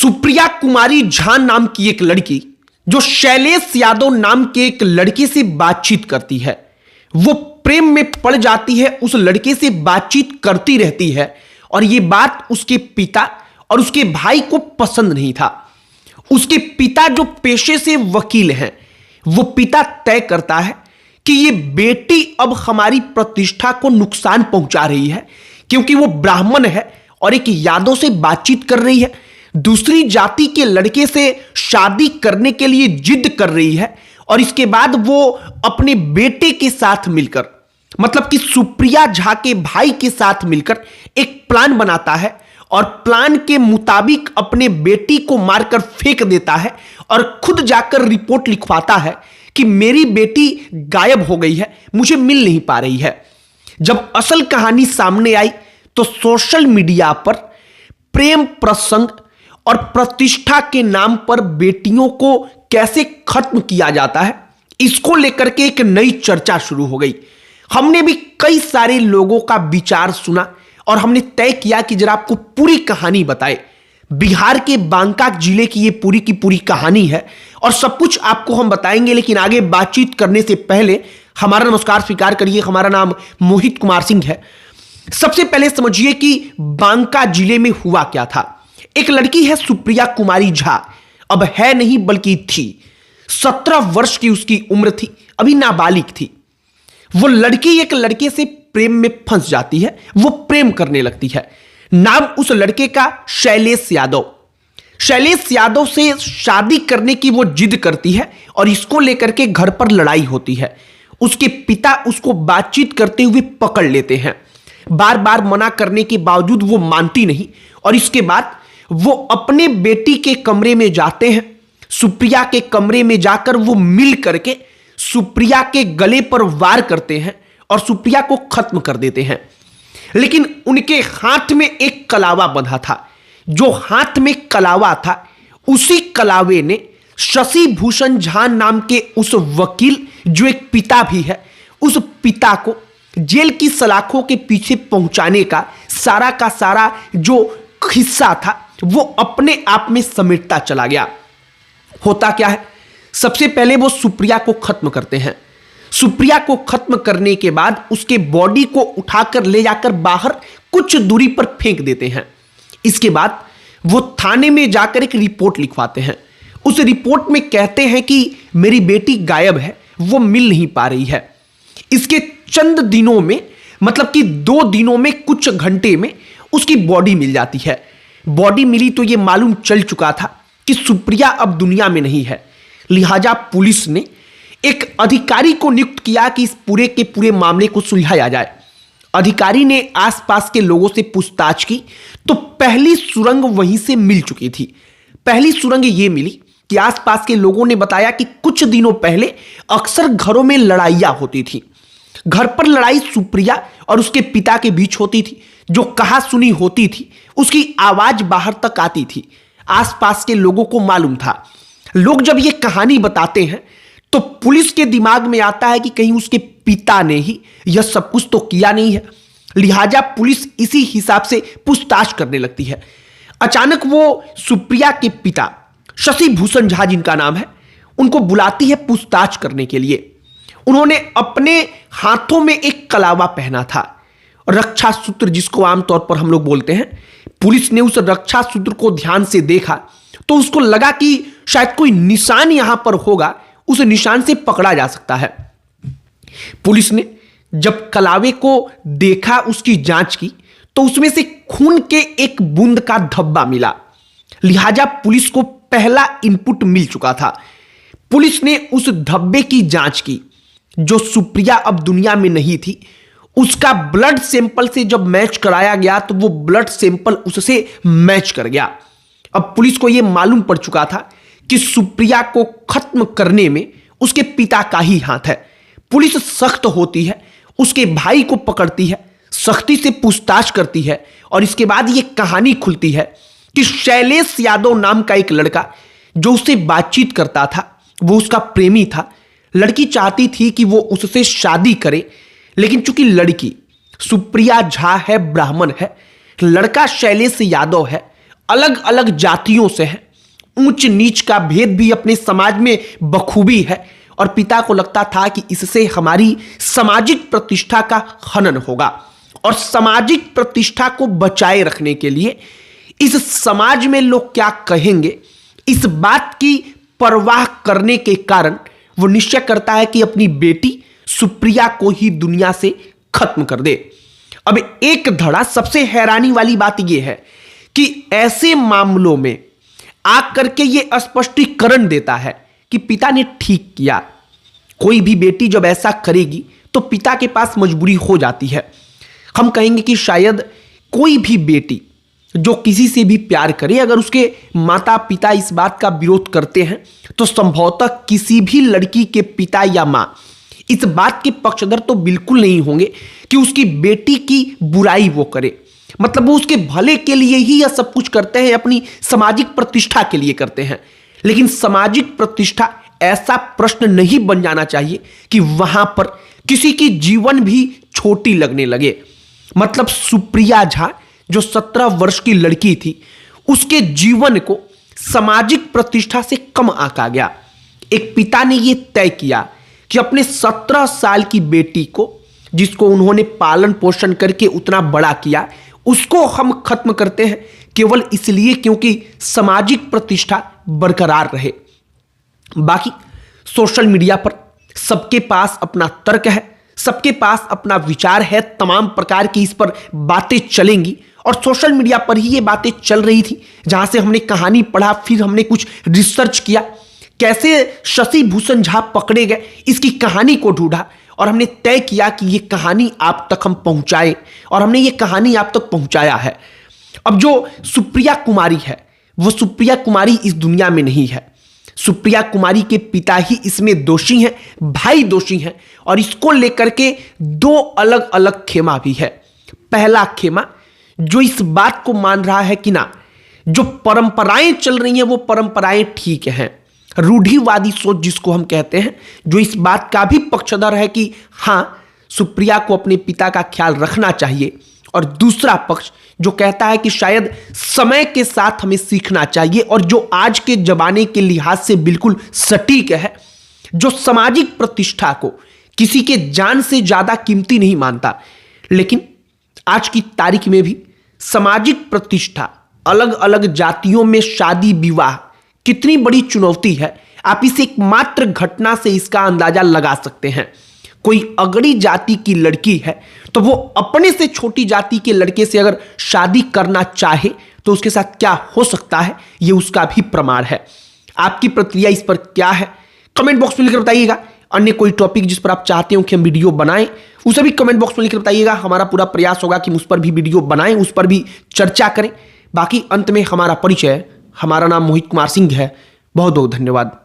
सुप्रिया कुमारी झा नाम की एक लड़की जो शैलेश यादव नाम के एक लड़के से बातचीत करती है, वो प्रेम में पड़ जाती है, उस लड़के से बातचीत करती रहती है और ये बात उसके पिता और उसके भाई को पसंद नहीं था। उसके पिता जो पेशे से वकील हैं, वो पिता तय करता है कि ये बेटी अब हमारी प्रतिष्ठा को नुकसान पहुंचा रही है क्योंकि वो ब्राह्मण है और एक यादव से बातचीत कर रही है, दूसरी जाति के लड़के से शादी करने के लिए जिद कर रही है और इसके बाद वो अपने बेटे के साथ मिलकर, मतलब कि सुप्रिया झा के भाई के साथ मिलकर एक प्लान बनाता है और प्लान के मुताबिक अपने बेटी को मारकर फेंक देता है और खुद जाकर रिपोर्ट लिखवाता है कि मेरी बेटी गायब हो गई है, मुझे मिल नहीं पा रही है। जब असल कहानी सामने आई तो सोशल मीडिया पर प्रेम प्रसंग और प्रतिष्ठा के नाम पर बेटियों को कैसे खत्म किया जाता है, इसको लेकर के एक नई चर्चा शुरू हो गई। हमने भी कई सारे लोगों का विचार सुना और हमने तय किया कि जरा आपको पूरी कहानी बताए। बिहार के बांका जिले की ये पूरी की पूरी कहानी है और सब कुछ आपको हम बताएंगे, लेकिन आगे बातचीत करने से पहले हमारा नमस्कार स्वीकार करिए। हमारा नाम मोहित कुमार सिंह है। सबसे पहले समझिए कि बांका जिले में हुआ क्या था। एक लड़की है सुप्रिया कुमारी झा, अब है नहीं बल्कि थी। 17 वर्ष की उसकी उम्र थी, अभी नाबालिग थी। वो लड़की एक लड़के से प्रेम में फंस जाती है, वो प्रेम करने लगती है। नाम उस लड़के का शैलेश यादव। शैलेश यादव से शादी करने की वो जिद करती है और इसको लेकर के घर पर लड़ाई होती है। उसके पिता उसको बातचीत करते हुए पकड़ लेते हैं। बार बार मना करने के बावजूद वो मानती नहीं और इसके बाद वो अपने बेटी के कमरे में जाते हैं। सुप्रिया के कमरे में जाकर वो मिल करके सुप्रिया के गले पर वार करते हैं और सुप्रिया को खत्म कर देते हैं। लेकिन उनके हाथ में एक कलावा बंधा था। जो हाथ में कलावा था, उसी कलावे ने शशि भूषण झा नाम के उस वकील, जो एक पिता भी है, उस पिता को जेल की सलाखों के पीछे पहुंचाने का सारा जो हिस्सा था वो अपने आप में समेटता चला गया। होता क्या है, सबसे पहले वो सुप्रिया को खत्म करते हैं। सुप्रिया को खत्म करने के बाद उसके बॉडी को उठाकर ले जाकर बाहर कुछ दूरी पर फेंक देते हैं। इसके बाद वो थाने में जाकर एक रिपोर्ट लिखवाते हैं। उस रिपोर्ट में कहते हैं कि मेरी बेटी गायब है, वो मिल नहीं पा रही है। इसके चंद दिनों में, मतलब कि 2 दिनों में, कुछ घंटे में उसकी बॉडी मिल जाती है। बॉडी मिली तो ये मालूम चल चुका था कि सुप्रिया अब दुनिया में नहीं है। लिहाजा पुलिस ने एक अधिकारी को नियुक्त किया कि इस पूरे के पूरे मामले को सुलझाया जाए। अधिकारी ने आसपास के लोगों से पूछताछ की तो पहली सुरंग वहीं से मिल चुकी थी। पहली सुरंग ये मिली कि आसपास के लोगों ने बताया कि कुछ दिनों पहले अक्सर घरों में लड़ाइयां होती थी। घर पर लड़ाई सुप्रिया और उसके पिता के बीच होती थी। जो कहा सुनी होती थी उसकी आवाज बाहर तक आती थी। आसपास के लोगों को मालूम था। लोग जब ये कहानी बताते हैं तो पुलिस के दिमाग में आता है कि कहीं उसके पिता ने ही यह सब कुछ तो किया नहीं है। लिहाजा पुलिस इसी हिसाब से पूछताछ करने लगती है। अचानक वो सुप्रिया के पिता शशि भूषण झा, जिनका नाम है, उनको बुलाती है पूछताछ करने के लिए। उन्होंने अपने हाथों में एक कलावा पहना था, रक्षा सूत्र, जिसको आमतौर पर हम लोग बोलते हैं। पुलिस ने उस रक्षा सूत्र को ध्यान से देखा तो उसको लगा कि शायद कोई निशान यहां पर होगा, उस निशान से पकड़ा जा सकता है। पुलिस ने जब कलावे को देखा, उसकी जांच की तो उसमें से खून के एक बूंद का धब्बा मिला। लिहाजा पुलिस को पहला इनपुट मिल चुका था। पुलिस ने उस धब्बे की जांच की। जो सुप्रिया अब दुनिया में नहीं थी, उसका ब्लड सैंपल से जब मैच कराया गया तो वो ब्लड सैंपल उससे मैच कर गया। अब पुलिस को यह मालूम पड़ चुका था कि सुप्रिया को खत्म करने में उसके पिता का ही हाथ है। पुलिस सख्त होती है, उसके भाई को पकड़ती है, सख्ती से पूछताछ करती है और इसके बाद यह कहानी खुलती है कि शैलेश यादव नाम का एक लड़का जो उससे बातचीत करता था, वो उसका प्रेमी था। लड़की चाहती थी कि वो उससे शादी करे, लेकिन चूंकि लड़की सुप्रिया झा है, ब्राह्मण है, लड़का शैलेश यादव है, अलग अलग जातियों से है, ऊंच नीच का भेद भी अपने समाज में बखूबी है, और पिता को लगता था कि इससे हमारी सामाजिक प्रतिष्ठा का हनन होगा, और सामाजिक प्रतिष्ठा को बचाए रखने के लिए इस समाज में लोग क्या कहेंगे इस बात की परवाह करने के कारण वो निश्चय करता है कि अपनी बेटी सुप्रिया को ही दुनिया से खत्म कर दे। अब एक धड़ा सबसे हैरानी वाली बात यह है कि ऐसे मामलों में आकर के ये स्पष्टीकरण देता है कि पिता ने ठीक किया। कोई भी बेटी जब ऐसा करेगी तो पिता के पास मजबूरी हो जाती है। हम कहेंगे कि शायद कोई भी बेटी जो किसी से भी प्यार करे, अगर उसके माता पिता इस बात का विरोध करते हैं तो संभवतः किसी भी लड़की के पिता या मां इस बात के पक्षधर तो बिल्कुल नहीं होंगे कि उसकी बेटी की बुराई वो करे। मतलब वो उसके भले के लिए ही यह सब कुछ करते हैं, अपनी सामाजिक प्रतिष्ठा के लिए करते हैं। लेकिन सामाजिक प्रतिष्ठा ऐसा प्रश्न नहीं बन जाना चाहिए कि वहां पर किसी की जीवन भी छोटी लगने लगे। मतलब सुप्रिया झा जो 17 वर्ष की लड़की थी, उसके जीवन को सामाजिक प्रतिष्ठा से कम आंका गया। एक पिता ने यह तय किया कि अपने 17 साल की बेटी को, जिसको उन्होंने पालन पोषण करके उतना बड़ा किया, उसको हम खत्म करते हैं केवल इसलिए क्योंकि सामाजिक प्रतिष्ठा बरकरार रहे। बाकी सोशल मीडिया पर सबके पास अपना तर्क है, सबके पास अपना विचार है, तमाम प्रकार की इस पर बातें चलेंगी, और सोशल मीडिया पर ही ये बातें चल रही थी। जहां से हमने कहानी पढ़ा, फिर हमने कुछ रिसर्च किया, कैसे शशि भूषण झा पकड़े गए, इसकी कहानी को ढूंढा, और हमने तय किया कि ये कहानी आप तक हम पहुंचाएं, और हमने ये कहानी आप तक पहुंचाया है। अब जो सुप्रिया कुमारी है, वो सुप्रिया कुमारी इस दुनिया में नहीं है। सुप्रिया कुमारी के पिता ही इसमें दोषी हैं, भाई दोषी हैं, और इसको लेकर के दो अलग अलग खेमा भी है। पहला खेमा जो इस बात को मान रहा है कि ना, जो परंपराएं चल रही हैं वो परंपराएं ठीक हैं, रूढ़िवादी सोच जिसको हम कहते हैं, जो इस बात का भी पक्षधर है कि हां, सुप्रिया को अपने पिता का ख्याल रखना चाहिए, और दूसरा पक्ष जो कहता है कि शायद समय के साथ हमें सीखना चाहिए, और जो आज के जमाने के लिहाज से बिल्कुल सटीक है, जो सामाजिक प्रतिष्ठा को किसी के जान से ज्यादा कीमती नहीं मानता। लेकिन आज की तारीख में भी सामाजिक प्रतिष्ठा, अलग अलग जातियों में शादी विवाह कितनी बड़ी चुनौती है, आप इस एक मात्र घटना से इसका अंदाजा लगा सकते हैं। कोई अगड़ी जाति की लड़की है तो वो अपने से छोटी जाति के लड़के से अगर शादी करना चाहे तो उसके साथ क्या हो सकता है, ये उसका भी प्रमाण है। आपकी प्रतिक्रिया इस पर क्या है, कमेंट बॉक्स में लिखकर बताइएगा। अन्य कोई टॉपिक जिस पर आप चाहते हो कि हम वीडियो बनाएं, उसे भी कमेंट बॉक्स में लिखकर बताइएगा। हमारा पूरा प्रयास होगा कि उस पर भी वीडियो बनाएं, उस पर भी चर्चा करें। बाकी अंत में हमारा परिचय, हमारा नाम मोहित कुमार सिंह है। बहुत बहुत धन्यवाद।